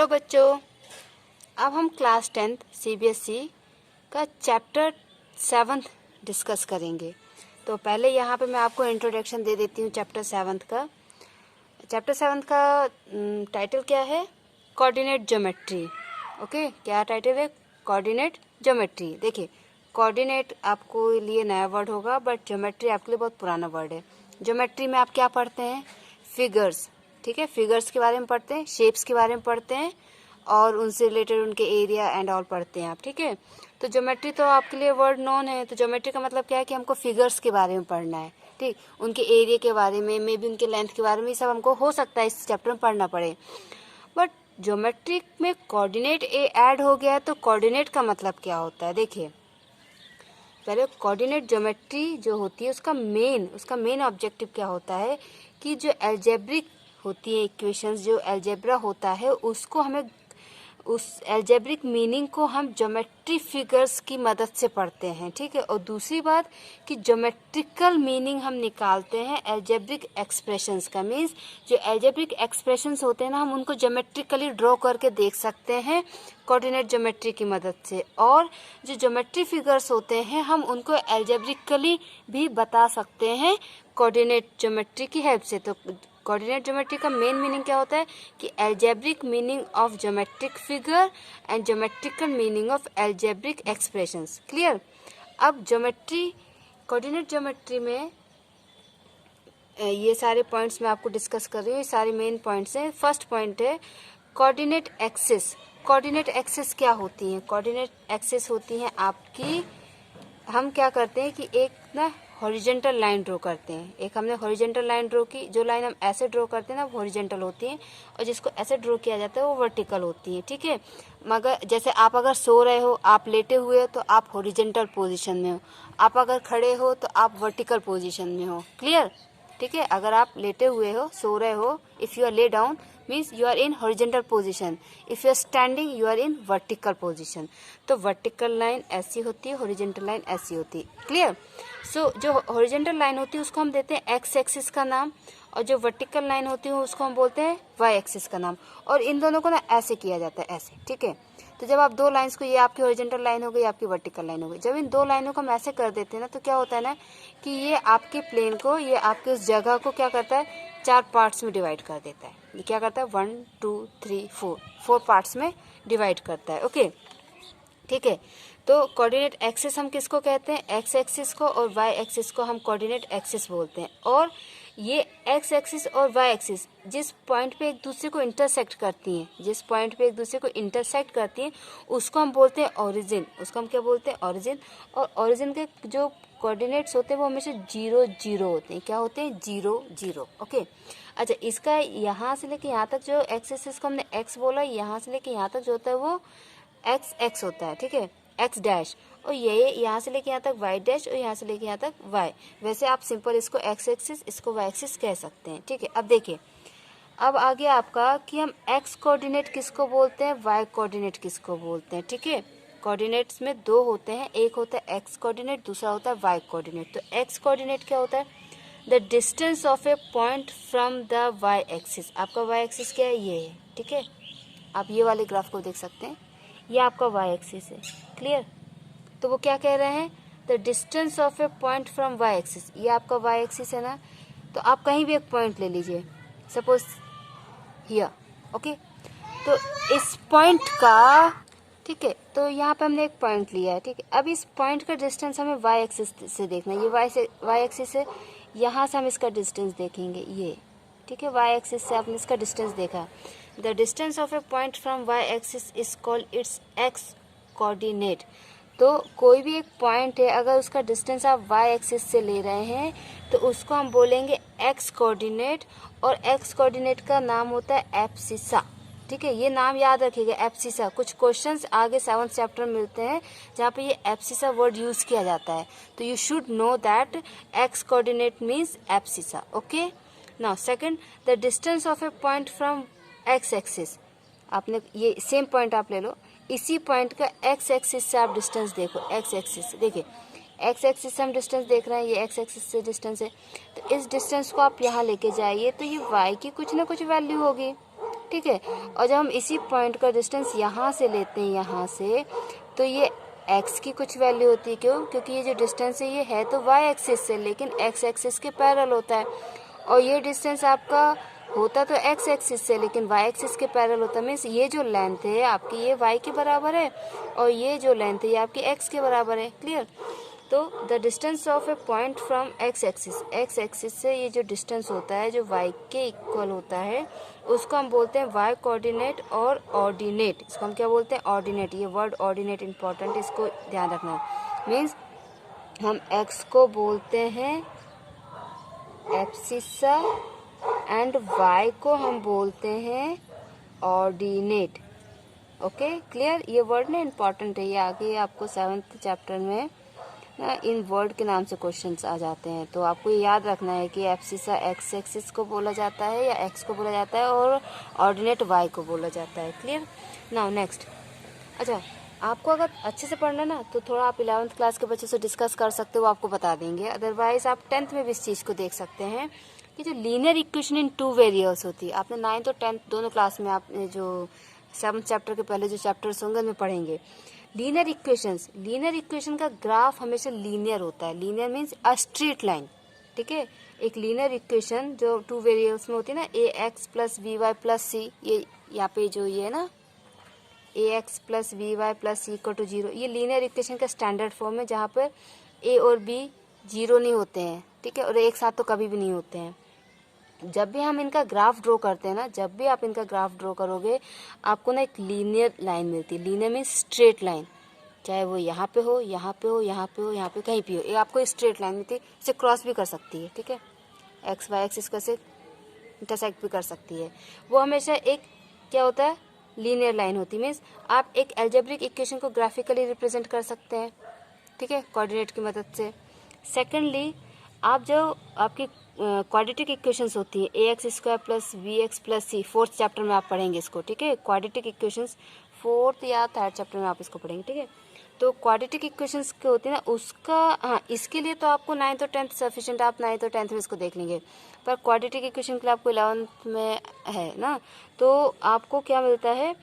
Hello बच्चों, अब हम क्लास 10th सीबीएसई का चैप्टर 7 डिस्कस करेंगे। तो पहले यहाँ पे मैं आपको इंट्रोडक्शन दे देती हूँ चैप्टर 7 का। चैप्टर 7 का टाइटल क्या है? Coordinate geometry. ओके, क्या टाइटल है? Coordinate geometry. देखिए, कोऑर्डिनेट आपको लिए नया वर्ड होगा, बट ज्योमेट्री आपके लिए बहुत पुराना वर्ड है। ज्योमेट्री में आप क्या पढ़ते हैं? फिगर्स। ठीक है, फिगर्स के बारे में पढ़ते हैं, शेप्स के बारे में पढ़ते हैं और उनसे रिलेटेड उनके एरिया एंड ऑल पढ़ते हैं आप। ठीक है, तो ज्योमेट्री तो आपके लिए वर्ड नॉन है। तो ज्योमेट्री का मतलब क्या है कि हमको फिगर्स के बारे में पढ़ना है। ठीक, उनके एरिया के बारे में, मे बी उनके लेंथ के बारे में, ये सब हमको हो सकता है इस चैप्टर में पढ़ना पड़े। बट ज्योमेट्री में कोऑर्डिनेट ए ऐड हो गया है, तो कोऑर्डिनेट का मतलब क्या होता है? देखिए, पहले कोऑर्डिनेट ज्योमेट्री जो होती है उसका मेन ऑब्जेक्टिव क्या होता है कि जो एल्जेब्रिक होती है इक्वेशंस, जो एल्जेब्रा होता है उसको हमें, उस एल्जेब्रिक मीनिंग को हम ज्योमेट्री फिगर्स की मदद से पढ़ते हैं। ठीक है, और दूसरी बात कि ज्योमेट्रिकल मीनिंग हम निकालते हैं एल्जेब्रिक एक्सप्रेशंस का। मीन्स जो एल्जेब्रिक एक्सप्रेशंस होते हैं ना, हम उनको ज्योमेट्रिकली ड्रॉ करके देख सकते हैं कोऑर्डिनेट ज्योमेट्री की मदद से। और जो ज्योमेट्री फिगर्स होते हैं हम उनको एल्जेब्रिकली भी बता सकते हैं कोऑर्डिनेट ज्योमेट्री की हेल्प से। तो कोऑर्डिनेट ज्योमेट्री का मेन मीनिंग क्या होता है कि algebraic meaning of geometric figure and geometrical meaning of algebraic expressions. Clear? अब ज्योमेट्री, कोऑर्डिनेट ज्योमेट्री में ये सारे पॉइंट्स मैं आपको डिस्कस कर रही हूँ, ये सारे मेन पॉइंट्स हैं। फर्स्ट पॉइंट है कोऑर्डिनेट एक्सिस। कोऑर्डिनेट एक्सिस क्या होती हैं? कोऑर्डिनेट एक्सिस होती हैं आपकी, हम क्या करते हैं कि एक ना हॉरिजेंटल लाइन ड्रॉ करते हैं। एक हमने हॉरिजेंटल लाइन ड्रॉ की, जो लाइन हम ऐसे ड्रॉ करते हैं ना वो हॉरिजेंटल होती है, और जिसको ऐसे ड्रॉ किया जाता है वो वर्टिकल होती है। ठीक है, मगर जैसे आप अगर सो रहे हो, आप लेटे हुए हो, तो आप हॉरिजेंटल पोजीशन में हो। आप अगर खड़े हो तो आप वर्टिकल पोजीशन में हो। क्लियर? ठीक है, अगर आप लेटे हुए हो, सो रहे हो, if you are lay down means you are in horizontal position, if you are standing you are in vertical position. तो वर्टिकल लाइन ऐसी होती है, हॉरिजेंटल लाइन ऐसी होती है। क्लियर? सो जो हॉरिजेंटल लाइन होती है उसको हम देते हैं एक्स एक्सिस का नाम, और जो वर्टिकल लाइन होती है उसको हम बोलते हैं वाई एक्सिस का नाम। और इन दोनों को ना ऐसे किया जाता है, ऐसे। ठीक है, तो जब आप दो लाइंस को, ये आपकी हॉरिजेंटल लाइन हो गई, आपकी वर्टिकल लाइन हो गई, जब इन दो लाइनों को हम ऐसे कर देते हैं ना, तो क्या होता है ना कि ये आपके प्लेन को, ये आपके उस जगह को क्या करता है, 4 पार्ट्स में डिवाइड कर देता है। ये क्या करता है, 1 2 3 4 पार्ट्स में डिवाइड करता है। ओके, ठीक है, तो कोऑर्डिनेट एक्सिस हम किसको कहते हैं? एक्स एक्सिस को, और वाई एक्सिस को हम कोऑर्डिनेट एक्सिस बोलते हैं। और ये एक्स एक्सिस और वाई एक्सिस जिस पॉइंट पे एक दूसरे को इंटरसेक्ट करती हैं, जिस पॉइंट पे एक दूसरे को इंटरसेक्ट करती हैं उसको हम बोलते हैं ओरिजिन। उसको हम क्या बोलते हैं? ओरिजिन। और ओरिजिन के जो कोऑर्डिनेट्स होते हैं वो हमेशा 0 0 होते हैं। क्या होते हैं? 0 0। ओके, अच्छा, इसका यहाँ से लेके यहाँ तक जो एक्स एक्सिस को हमने एक्स बोला, यहाँ से लेके यहाँ तक जो होता है वो एक्स एक्स होता है। ठीक है, एक्स डैश, और ये यहाँ से लेके यहाँ तक वाई डैश, और यहाँ से लेके यहाँ तक वाई। वैसे आप सिंपल इसको एक्स एक्सिस, इसको वाई एक्सिस कह सकते हैं। ठीक है, अब देखिए, अब आ गया आपका कि हम एक्स कोऑर्डिनेट किसको बोलते हैं, वाई कोऑर्डिनेट किसको बोलते हैं। ठीक है, कोऑर्डिनेट्स में दो होते हैं, एक होता है एक्स कोऑर्डिनेट, दूसरा होता है वाई कोऑर्डिनेट। तो एक्स कोऑर्डिनेट क्या होता है? The distance of a point from the Y axis. आपका वाई एक्सिस क्या है? ये है। ठीक है, आप ये वाले ग्राफ को देख सकते हैं, ये आपका वाई एक्सिस है। क्लियर? तो वो क्या कह रहे हैं? The distance of a point from Y axis. ये आपका वाई एक्सिस है ना, तो आप कहीं भी एक पॉइंट ले लीजिए, सपोज हियर। ओके, तो इस पॉइंट का, ठीक है, तो यहाँ पे हमने एक पॉइंट लिया है। ठीक है, अब इस पॉइंट का डिस्टेंस हमें वाई एक्सिस से देखना है। ये वाई एक्सिस है, यहाँ से हम इसका डिस्टेंस देखेंगे, ये। ठीक है, वाई एक्सिस से आपने इसका डिस्टेंस देखा। The distance of a point from Y axis is called its X coordinate. तो कोई भी एक पॉइंट है, अगर उसका डिस्टेंस आप वाई एक्सिस से ले रहे हैं तो उसको हम बोलेंगे एक्स कोऑर्डिनेट, और एक्स कोऑर्डिनेट का नाम होता है एब्सिसा। ठीक है, ये नाम याद रखिएगा, एब्सिसा। कुछ क्वेश्चंस आगे 7th चैप्टर में मिलते हैं जहाँ पे ये एब्सिसा वर्ड यूज़ किया जाता है, तो you should know that x coordinate means abscissa. Okay, now second, the distance of a point from x axis. आपने ये सेम पॉइंट आप ले लो, इसी पॉइंट का एक्स एक्सिस से आप डिस्टेंस देखो। एक्स एक्सिस से देखिए, एक्स एक्सिस से हम डिस्टेंस देख रहे हैं, ये एक्स एक्सिस से डिस्टेंस है, तो इस डिस्टेंस को आप यहाँ लेके जाइए तो ये वाई की कुछ ना कुछ वैल्यू होगी। ठीक है। और जब हम इसी पॉइंट का डिस्टेंस यहाँ से लेते हैं, यहाँ से, तो ये x की कुछ वैल्यू होती है। क्यों? क्योंकि ये जो डिस्टेंस है ये है तो y एक्सिस से, लेकिन x एक्सिस के पैरेलल होता है। और ये डिस्टेंस आपका होता तो x एक्सिस से, लेकिन y एक्सिस के पैरेलल होता है। मीन्स ये जो लेंथ है आपकी ये y के बराबर है, और ये जो लेंथ है ये आपकी x के बराबर है। क्लियर? तो the distance of a point from x axis से ये जो डिस्टेंस होता है जो y के इक्वल होता है, उसको हम बोलते हैं y कोऑर्डिनेट और ऑर्डिनेट। इसको हम क्या बोलते हैं? ऑर्डिनेट। ये वर्ड ऑर्डिनेट इंपॉर्टेंट, इसको ध्यान रखना। मीन्स हम x को बोलते हैं एब्सिसा एंड y को हम बोलते हैं ऑर्डिनेट। Okay, clear? ये वर्ड ना इंपॉर्टेंट है, ये आगे आपको 7th चैप्टर में इन वर्ड के नाम से क्वेश्चंस आ जाते हैं। तो आपको ये याद रखना है कि एब्सिसा x एक्सिस को बोला जाता है या x को बोला जाता है, और ऑर्डिनेट y को बोला जाता है। क्लियर? Now next. अच्छा, आपको अगर अच्छे से पढ़ना ना तो थोड़ा आप 11th क्लास के बच्चों से डिस्कस कर सकते हो, वो आपको बता देंगे। अदरवाइज आप 10th में भी इस चीज़ को देख सकते हैं कि जो लीनियर इक्वेशन इन 2 वेरिएबल्स होती है, आपने 9th और 10th दोनों क्लास में आपने जो 7th चैप्टर के पहले जो चैप्टर्स होंगे उनमें पढ़ेंगे। लीनियर इक्वेशन का ग्राफ हमेशा लीनियर होता है। Linear means a straight line. ठीक है, एक लीनियर इक्वेशन जो 2 वेरिएबल्स में होती है ना, ax plus b y plus c, ये यहाँ पे जो ये है ना ax plus b y plus c equal to 0, ये लीनियर इक्वेशन का स्टैंडर्ड फॉर्म है, जहाँ पर a और b 0 नहीं होते हैं। ठीक है, और एक साथ तो कभी भी नहीं होते हैं। जब भी हम इनका ग्राफ ड्रॉ करते हैं ना, जब भी आप इनका ग्राफ ड्रॉ करोगे, आपको ना एक लीनियर लाइन मिलती है। लीनियर मीन्स स्ट्रेट लाइन, चाहे वो यहाँ पे हो, यहाँ पे हो, यहाँ पे हो, यहाँ पे कहीं भी हो, ये आपको स्ट्रेट लाइन मिलती है। इसे क्रॉस भी कर सकती है। ठीक है, एक्स वाई एक्सिस को से इंटरसेक्ट भी कर सकती है। वो हमेशा एक क्या होता है? लीनियर लाइन होती है। मीन्स आप एक एल्जेब्रिक इक्वेशन को ग्राफिकली रिप्रेजेंट कर सकते हैं। ठीक है, कोऑर्डिनेट की मदद से। सेकेंडली, आप जो आपकी क्वाड्रेटिक इक्वेशंस होती है, a x square plus b x plus c, 4th chapter में आप पढ़ेंगे इसको। ठीक है, क्वाड्रेटिक इक्वेशंस 4th या 3rd चैप्टर में आप इसको पढ़ेंगे। ठीक है, तो क्वाड्रेटिक इक्वेशंस के होती है ना, उसका हाँ, इसके लिए तो आपको 9th और 10th सफिशिएंट, आप 9th और 10th में इसको देख लेंगे। पर क्वाड्रेटिक इक्वेशन के लिए आपको 11th में है ना, तो आपको क्या मिलता है?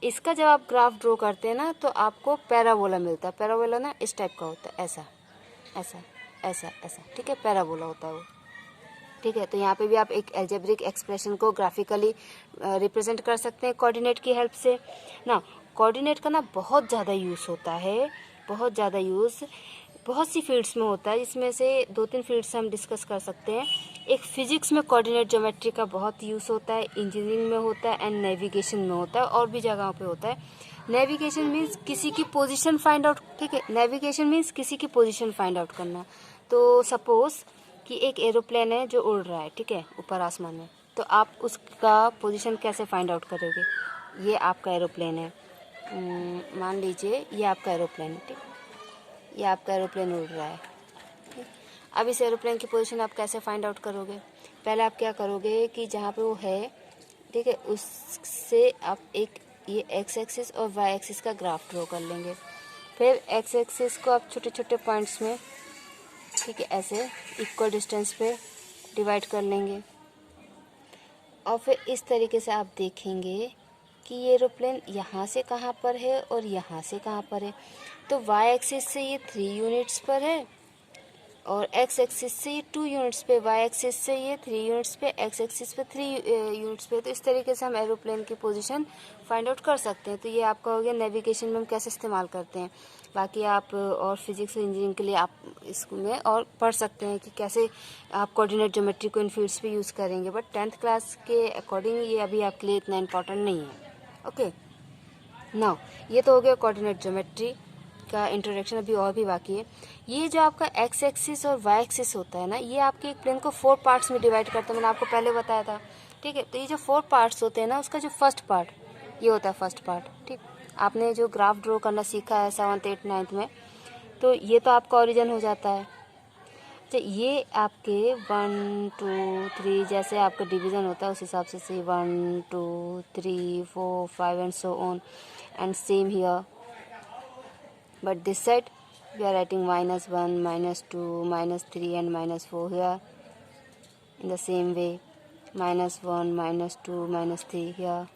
इसका जब आप ग्राफ ड्रॉ करते हैं ना, तो आपको पैराबोला मिलता है। पैराबोला ना इस टाइप का होता है, ऐसा ऐसा ऐसा ऐसा। ठीक है, पैराबोला होता है वो। ठीक है, तो यहाँ पे भी आप एक एल्जेब्रिक एक्सप्रेशन को ग्राफिकली रिप्रेजेंट कर सकते हैं कोऑर्डिनेट की हेल्प से ना। कोऑर्डिनेट का ना बहुत ज़्यादा यूज़ होता है, बहुत ज़्यादा यूज़ बहुत सी फील्ड्स में होता है, जिसमें से 2-3 फील्ड्स हम डिस्कस कर सकते हैं। एक फिजिक्स में कोऑर्डिनेट ज्योमेट्री का बहुत यूज़ होता है, इंजीनियरिंग में होता है, एंड नेविगेशन में होता है, और भी जगहों पे होता है। नेविगेशन मीन्स किसी की पोजीशन फाइंड आउट। ठीक है, नेविगेशन मीन्स किसी की पोजीशन फाइंड आउट करना। तो सपोज कि एक एरोप्लेन है जो उड़ रहा है, ठीक है, ऊपर आसमान में, तो आप उसका पोजीशन कैसे फाइंड आउट करोगे? ये आपका एरोप्लेन है, मान लीजिए ये आपका एरोप्लेन है। ठीक, ये आपका एरोप्लेन उड़ रहा है। ठीक, अब इस एरोप्लेन की पोजीशन आप कैसे फाइंड आउट करोगे? पहले आप क्या करोगे कि जहाँ पे वो है, ठीक है, उससे आप एक ये एक्स एक्सिस और वाई एक्सिस का ग्राफ ड्रॉ कर लेंगे। फिर एक्स एक्सिस को आप छोटे छोटे पॉइंट्स में, ठीक है, ऐसे इक्वल डिस्टेंस पे डिवाइड कर लेंगे, और फिर इस तरीके से आप देखेंगे कि ये एरोप्लेन यहाँ से कहाँ पर है और यहाँ से कहाँ पर है। तो वाई एक्सिस से ये 3 यूनिट्स पर है, और एक्स एक्सिस से ये 2 यूनिट्स पे, वाई एक्सिस से ये 3 यूनिट्स पे, एक्स एक्सिस पे 3 यूनिट्स पे। तो इस तरीके से हम एरोप्लेन की पोजीशन फाइंड आउट कर सकते हैं। तो ये आपका हो गया नेविगेशन में हम कैसे इस्तेमाल करते हैं। बाकी आप और फिजिक्स और इंजीनियरिंग के लिए आप इसमें और पढ़ सकते हैं कि कैसे आप कोऑर्डिनेट ज्योमेट्री को इन फील्ड्स पे यूज़ करेंगे। बट 10th क्लास के अकॉर्डिंग ये अभी आपके लिए इतना इंपॉर्टेंट नहीं है। ओके, नाउ ये तो हो गया कोऑर्डिनेट ज्योमेट्री का इंट्रोडक्शन, अभी और भी बाकी है। ये जो आपका एक्स एक्सिस और वाई एक्सिस होता है ना, ये आपके एक प्लेन को 4 पार्ट्स में डिवाइड करता है, मैंने आपको पहले बताया था। ठीक है, तो ये जो 4 पार्ट्स होते हैं ना, उसका जो फर्स्ट पार्ट ये होता है फर्स्ट पार्ट। ठीक, आपने जो ग्राफ ड्रॉ करना सीखा है 7th 8th 9th में, तो ये तो आपका ओरिजिन हो जाता है। तो ये आपके 1 2 3 जैसे आपका डिवीज़न होता है, उस हिसाब से 1 2 3 4 5 and so on, and same here. But this side we are writing -1, -2, -3 and -4 here. In the same way, -1, -2, -3 here.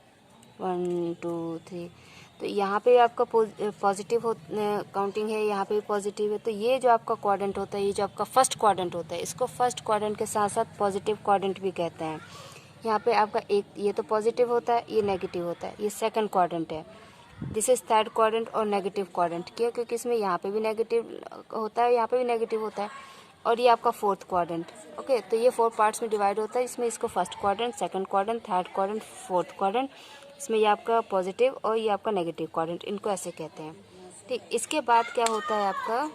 1 2 3। तो यहाँ पे आपका पॉजिटिव काउंटिंग है, यहाँ पे भी पॉजिटिव है। तो ये जो आपका क्वाड्रेंट होता है, ये जो आपका फर्स्ट क्वाड्रेंट होता है, इसको फर्स्ट क्वाड्रेंट के साथ साथ पॉजिटिव क्वाड्रेंट भी कहते हैं। यहाँ पे आपका एक ये तो पॉजिटिव होता है, ये नेगेटिव होता है, ये सेकंड क्वाड्रेंट है। दिस इज थर्ड क्वाड्रेंट और नेगेटिव क्वाड्रेंट। क्यों? क्योंकि इसमें यहाँ पे भी नेगेटिव होता है, यहाँ पे भी नेगेटिव होता है। और ये आपका फोर्थ क्वाड्रेंट। ओके, तो ये 4 पार्ट्स में डिवाइड होता है। इसमें इसको first quadrant, second quadrant, third quadrant, fourth quadrant. इसमें ये आपका पॉजिटिव और ये आपका नेगेटिव क्वाड्रेंट, इनको ऐसे कहते हैं। ठीक, इसके बाद क्या होता है आपका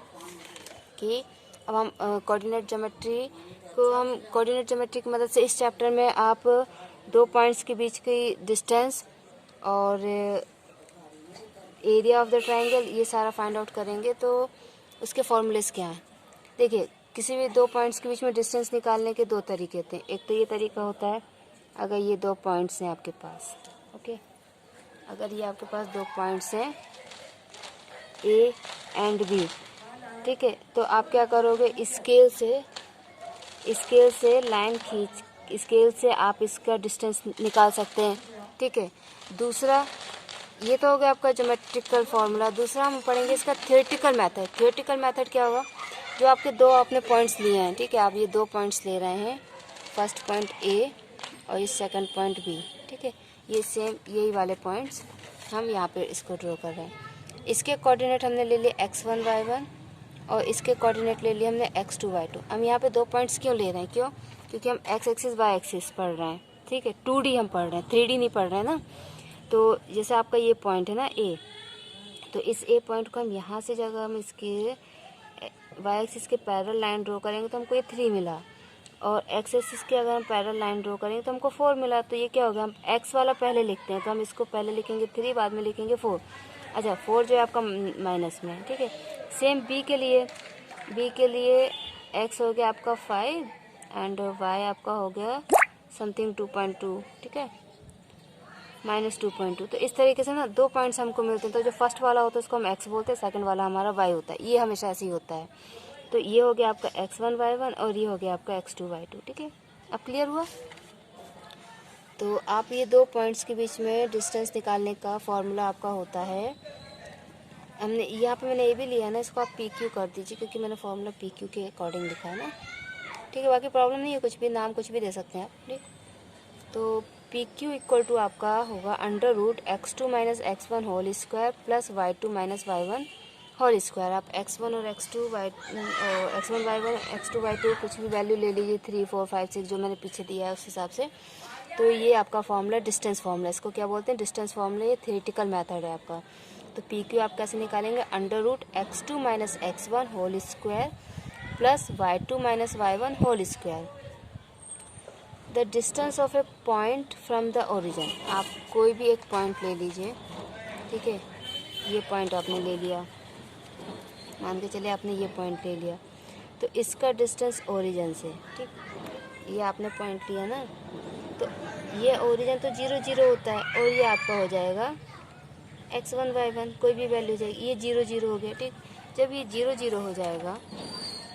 कि अब हम कोऑर्डिनेट ज्योमेट्री की मदद से इस चैप्टर में आप 2 पॉइंट्स के बीच की डिस्टेंस और एरिया ऑफ द ट्रायंगल ये सारा फाइंड आउट करेंगे। तो उसके फॉर्मूलेस क्या हैं? देखिए, किसी भी 2 पॉइंट्स के बीच में डिस्टेंस निकालने के 2 तरीके होते हैं। एक तो ये तरीका होता है, अगर ये 2 पॉइंट्स हैं आपके पास, ओके, अगर ये आपके पास 2 पॉइंट्स हैं ए एंड बी, ठीक है, तो आप क्या करोगे, स्केल से लाइन खींच, स्केल से आप इसका डिस्टेंस निकाल सकते हैं। ठीक है, दूसरा ये तो हो गया आपका ज्योमेट्रिकल फार्मूला। दूसरा हम पढ़ेंगे इसका थ्योरेटिकल मेथड। थ्योरेटिकल मेथड क्या होगा, जो आपके 2 आपने पॉइंट्स लिए हैं, ठीक है, आप ये 2 पॉइंट्स ले रहे हैं, फर्स्ट पॉइंट ए और ये सेकंड पॉइंट बी, ठीक है, ये सेम यही वाले पॉइंट्स हम यहाँ पे इसको ड्रॉ कर रहे हैं। इसके कोऑर्डिनेट हमने ले लिए x1 y1 और इसके कोऑर्डिनेट ले लिए हमने x2 y2। हम यहाँ पे 2 पॉइंट्स क्यों ले रहे हैं? क्यों? क्योंकि हम x एक्सिस y एक्सिस पढ़ रहे हैं, ठीक है, 2D हम पढ़ रहे हैं, 3D नहीं पढ़ रहे हैं ना। तो जैसे आपका ये पॉइंट है ना ए, तो इस ए पॉइंट को हम यहाँ से जगह हम इसके वाई एक्सिस के पैरेलल लाइन ड्रॉ करेंगे तो हमको ये 3 मिला, और एक्स एक्सिस के अगर हम पैरेलल लाइन ड्रॉ करेंगे तो हमको 4 मिला। तो ये क्या होगा, हम एक्स वाला पहले लिखते हैं, तो हम इसको पहले लिखेंगे 3, बाद में लिखेंगे 4। अच्छा, 4 जो है आपका माइनस में है, ठीक है। सेम बी के लिए एक्स हो गया आपका 5 एंड वाई आपका हो गया समथिंग 2.2, ठीक है, -2.2। तो इस तरीके से ना 2 पॉइंट्स हमको मिलते हैं। तो जो फर्स्ट वाला होता है उसको हम एक्स बोलते हैं, सेकंड वाला हमारा वाई होता है। ये हमेशा ऐसे ही होता है। तो ये हो गया आपका x1 y1 और ये हो गया आपका x2 y2, ठीक है। अब क्लियर हुआ? तो आप ये 2 पॉइंट्स के बीच में डिस्टेंस निकालने का फॉर्मूला आपका होता है, हमने यहाँ पे मैंने ये भी लिया है ना, इसको आप PQ कर दीजिए क्योंकि मैंने फॉर्मूला PQ के अकॉर्डिंग लिखा है ना, ठीक है। बाकी प्रॉब्लम नहीं है, कुछ भी नाम कुछ भी दे सकते हैं आप, ठीक। तो PQ इक्वल टू आपका होगा √x2 - x1 whole square plus y2 - y1 whole square. आप x1 और x1 y1 x2 y2 कुछ भी वैल्यू ले लीजिए, 3 4 5 6 जो मैंने पीछे दिया है उस हिसाब से। तो ये आपका फॉर्मूला डिस्टेंस फॉर्मूला, इसको क्या बोलते हैं, डिस्टेंस फॉर्मूला। ये थ्योरेटिकल मेथड है आपका। तो PQ आप कैसे निकालेंगे, √x2 - x1 whole square plus y2 - y1 whole square. The distance of a point from the origin. आप कोई भी एक पॉइंट ले लीजिए, ठीक है, ये पॉइंट आपने ले लिया, मान के चलिए आपने ये पॉइंट ले लिया, तो इसका डिस्टेंस ओरिजिन से, ठीक, ये आपने पॉइंट लिया ना, तो ये ओरिजिन तो 0 0 होता है, और ये आपका हो जाएगा x1 y1 कोई भी वैल्यू हो जाएगी, ये 0 0 हो गया, ठीक। जब ये 0 0 हो जाएगा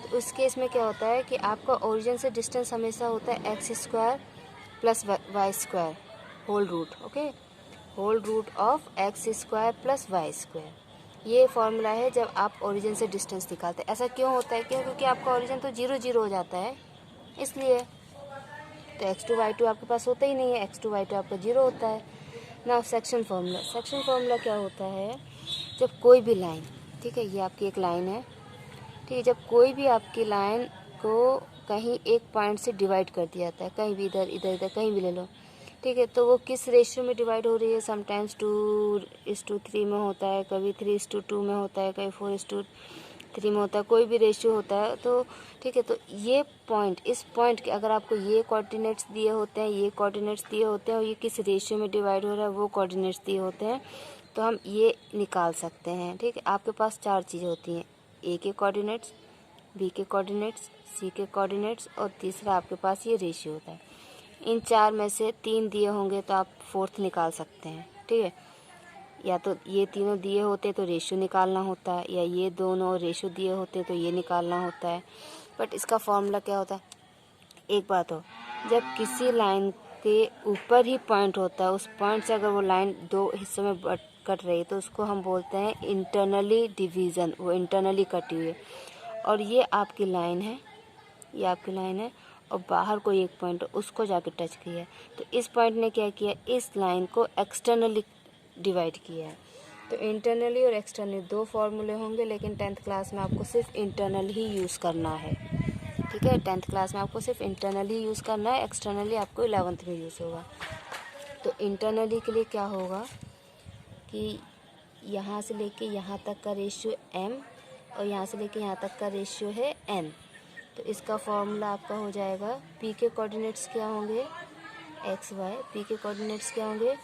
तो उस केस में क्या होता है कि आपका ओरिजिन से डिस्टेंस हमेशा होता है x² plus y² whole root, okay, whole root of x² plus y²। ये फॉर्मूला है जब आप ओरिजिन से डिस्टेंस निकालते हैं। ऐसा क्यों होता है? क्यों? क्योंकि आपका ओरिजिन तो 0 0 हो जाता है, इसलिए। तो x2 y2 आपके पास होता ही नहीं है, x2 y2 आपका 0 होता है ना। सेक्शन फॉर्मूला, सेक्शन फॉर्मूला क्या होता है, जब कोई भी लाइन, ठीक है, ये आपकी एक लाइन है, ठीक है, जब कोई भी आपकी लाइन को कहीं एक पॉइंट से डिवाइड कर दिया जाता है, कहीं भी इधर इधर इधर कहीं भी ले लो, ठीक है, तो वो किस रेशियो में डिवाइड हो रही है, समटाइम्स 2:3 में होता है, कभी 3:2 में होता है, कभी 4:3 में होता है, कोई भी रेशियो होता है। तो ठीक है, तो ये पॉइंट, इस पॉइंट के अगर आपको ये कोऑर्डिनेट्स दिए होते हैं, ये कोऑर्डिनेट्स दिए होते हैं, और ये किस रेशियो में डिवाइड हो रहा है वो कोऑर्डिनेट्स दिए होते हैं, तो हम ये निकाल सकते हैं, ठीक है। आपके पास 4 चीज़ें होती हैं, ए के कोऑर्डिनेट्स, बी के कोऑर्डिनेट्स, सी के कोऑर्डिनेट्स, और तीसरा आपके पास ये रेशियो होता है। इन 4 में से 3 दिए होंगे तो आप 4th निकाल सकते हैं, ठीक है। या तो ये तीनों दिए होते तो रेशियो निकालना होता है, या ये दोनों रेशियो दिए होते तो ये निकालना होता है। बट इसका फॉर्मूला क्या होता है, एक बात हो, जब किसी लाइन के ऊपर ही पॉइंट होता है, उस पॉइंट से अगर वो लाइन दो हिस्सों में कट रही है तो उसको हम बोलते हैं इंटरनली डिवीज़न, वो इंटरनली कटी हुई है। और ये आपकी लाइन है, ये आपकी लाइन है और बाहर कोई एक पॉइंट उसको जाके टच किया है, तो इस पॉइंट ने क्या किया, इस लाइन को एक्सटर्नली डिवाइड किया है। तो इंटरनली और एक्सटर्नली दो फॉर्मूले होंगे, लेकिन 10th क्लास में आपको सिर्फ इंटरनल ही यूज़ करना है, ठीक है। 10th क्लास में आपको सिर्फ इंटरनली यूज़ करना है, एक्सटर्नली आपको 11th में यूज़ होगा। तो इंटरनली के लिए क्या होगा कि यहाँ से लेके यहाँ तक का रेशियो m और यहाँ से लेके यहाँ तक का रेशियो है n। तो इसका फॉर्मूला आपका हो जाएगा, p के कोऑर्डिनेट्स क्या होंगे, x y, p के कोऑर्डिनेट्स क्या होंगे,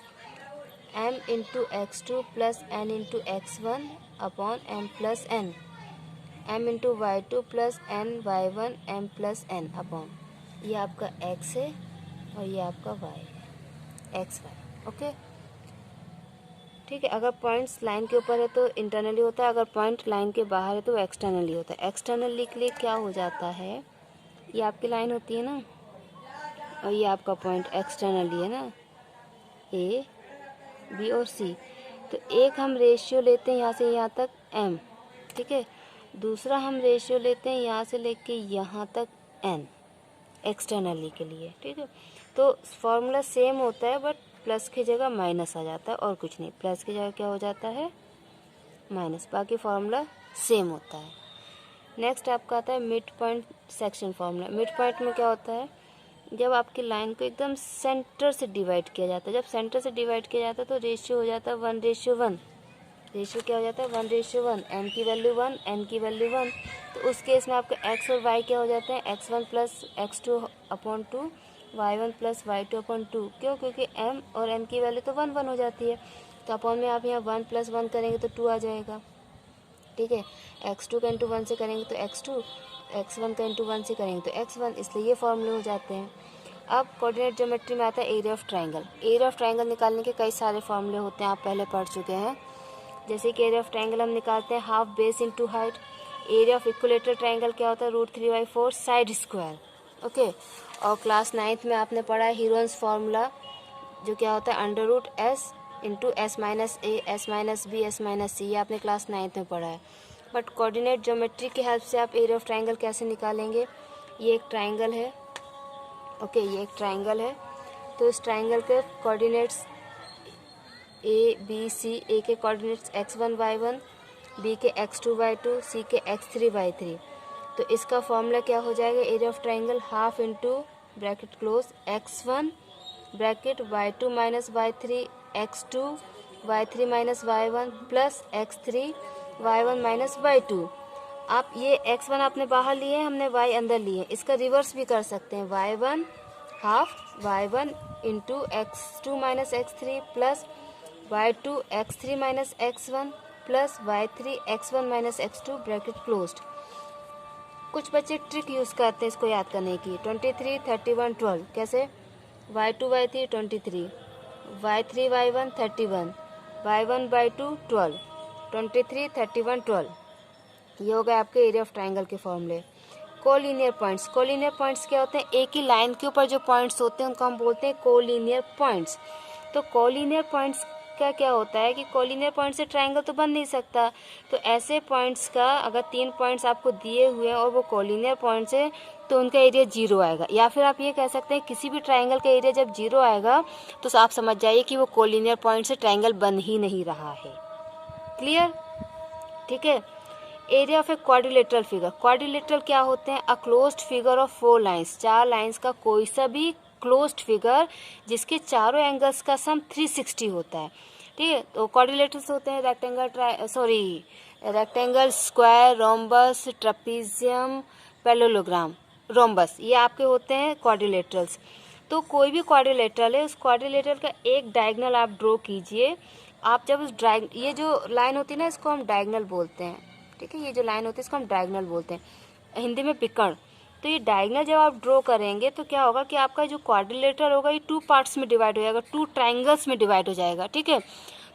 m into x2 plus n into x1 upon m plus n, m into y2 plus n y1 m plus n upon, ये आपका x है और ये आपका y है, x y, ओके, ठीक है। अगर पॉइंट्स लाइन के ऊपर है तो इंटरनली होता है, अगर पॉइंट लाइन के बाहर है तो एक्सटर्नली होता है। एक्सटर्नली के लिए क्या हो जाता है, ये आपकी लाइन होती है ना और ये आपका पॉइंट एक्सटर्नली है ना, ए बी और सी। तो एक हम रेशियो लेते हैं यहाँ से यहाँ तक m, ठीक है, दूसरा हम रेशियो लेते हैं यहाँ से लेके यहाँ तक n, एक्सटर्नली के लिए, ठीक है। तो फॉर्मूला सेम होता है बट प्लस की जगह माइनस आ जाता है और कुछ नहीं, प्लस की जगह क्या हो जाता है, माइनस, बाकी फार्मूला सेम होता है। नेक्स्ट आपका आता है mid point section formula. Mid point में क्या होता है, जब आपकी लाइन को एकदम सेंटर से डिवाइड किया जाता है, जब सेंटर से डिवाइड किया जाता है तो रेशियो हो जाता है 1:1, रेशियो क्या हो जाता है 1:1, m की वैल्यू 1, n की वैल्यू 1। तो उस केस में आपका x और y क्या हो जाते हैं, x1 plus x2 upon 2, y1 plus y2 upon 2। क्यों, क्योंकि m और n की वैल्यू तो 1 1 हो जाती है, तो अपॉन में आप यहाँ 1 प्लस 1 करेंगे तो 2 आ जाएगा, ठीक है। x2 का इंटू 1 से करेंगे तो x2, x1 का इंटू 1 से करेंगे तो x1, इसलिए ये फॉर्मूले हो जाते हैं। अब कोऑर्डिनेट ज्योमेट्री में आता है area of triangle. Area of triangle निकालने के कई सारे फॉर्मूले होते हैं, आप पहले पढ़ चुके हैं। जैसे कि एरिया ऑफ ट्रायंगल हम निकालते हैं half base into height. Area of equilateral triangle क्या होता है, √3/4 साइड स्क्वायर, ओके। और क्लास 9th में आपने पढ़ा है हीरोन्स फार्मूला, जो क्या होता है √s into s minus a, s minus b, s minus c, ये आपने क्लास 9th में पढ़ा है। बट कोऑर्डिनेट ज्योमेट्री की हेल्प से आप एरिया ऑफ ट्रायंगल कैसे निकालेंगे, ये एक ट्रायंगल है, ओके, ये एक ट्रायंगल है। तो इस ट्रायंगल के कोऑर्डिनेट्स ए बी सी, ए के कोऑर्डिनेट्स x1 y1, बी के x2 y2, सी के x3 y3। तो इसका फॉर्मूला क्या हो जाएगा, area of triangle half into bracket close x1 bracket y2 minus y3 x2 y3 minus y1 plus x3 y1 minus y2। आप ये x1 आपने बाहर लिए, हमने y अंदर लिए, इसका रिवर्स भी कर सकते हैं, y1 half y1 into x2 minus x3 plus y2 x3 minus x1 plus y3 x1 minus x2 bracket closed. कुछ बच्चे ट्रिक यूज़ करते हैं इसको याद करने की, 23 31 12, कैसे, y2 y3 23, y3 y1 31, y1 y2 12, 23 31 12। ये हो गए आपके एरिया ऑफ ट्रायंगल के फॉर्मूले। कोलिनियर पॉइंट्स, कोलिनियर पॉइंट्स क्या होते हैं, एक ही लाइन के ऊपर जो पॉइंट्स होते हैं उनको हम बोलते हैं कोलिनियर पॉइंट्स। तो कोलिनियर पॉइंट्स का क्या होता है कि कोलिनियर पॉइंट से ट्रायंगल तो बन नहीं सकता, तो ऐसे पॉइंट्स का अगर 3 पॉइंट्स आपको दिए हुए हैं और वो कोलिनियर पॉइंट्स है तो उनका एरिया 0 आएगा। या फिर आप ये कह सकते हैं किसी भी ट्रायंगल का एरिया जब 0 आएगा तो आप समझ जाइए कि वो कोलिनियर पॉइंट से ट्रायंगल बन ही नहीं रहा है। क्लियर, ठीक है। Area of a quadrilateral figure, quadrilateral क्या होते हैं, a closed figure of 4 lines, 4 lines का कोई सा भी क्लोज्ड फिगर जिसके चारों एंगल्स का सम 360 होता है, ठीक है। तो क्वाड्रिलेटरल्स होते हैं rectangle, square, rhombus, trapezium, parallelogram, rhombus, ये आपके होते हैं क्वाड्रिलेटरल्स। तो कोई भी क्वाड्रिलेटरल है, उस क्वाड्रिलेटरल का एक डायगोनल आप ड्रॉ कीजिए। आप जब उस ये जो लाइन होती है ना, इसको हम डायगोनल बोलते हैं, ठीक है, ये जो लाइन होती है इसको हम डायगोनल बोलते हैं, हिंदी में बिकर्ण। तो ये डायगोनल जब आप ड्रॉ करेंगे तो क्या होगा कि आपका जो क्वाड्रिलेटरल होगा ये 2 पार्ट्स में डिवाइड हो जाएगा, 2 ट्रायंगल्स में डिवाइड हो जाएगा, ठीक है।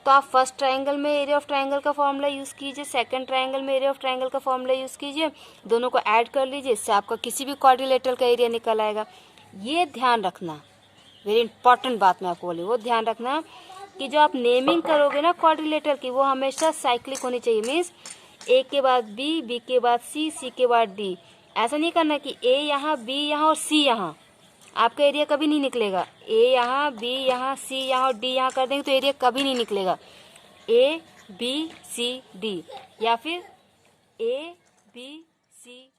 तो आप फर्स्ट ट्रायंगल में एरिया ऑफ ट्रायंगल का फॉर्मूला यूज़ कीजिए, सेकंड ट्रायंगल में एरिया ऑफ ट्रायंगल का फॉर्मूला यूज़ कीजिए, दोनों को ऐड कर लीजिए, इससे आपका किसी भी क्वाड्रिलेटरल का एरिया निकल आएगा। ये ध्यान रखना, वेरी इंपॉर्टेंट बात मैं आपको बोली, वो ध्यान रखना कि जो आप नेमिंग करोगे ना क्वाड्रिलेटरल की, वो हमेशा साइक्लिक होनी चाहिए। मीन्स ए के बाद बी, बी के बाद सी, सी के बाद डी। ऐसा नहीं करना कि ए यहाँ, बी यहाँ और सी यहाँ, आपका एरिया कभी नहीं निकलेगा। ए यहाँ, बी यहाँ, सी यहाँ और डी यहाँ कर देंगे तो एरिया कभी नहीं निकलेगा। ए बी सी डी, या फिर ए बी सी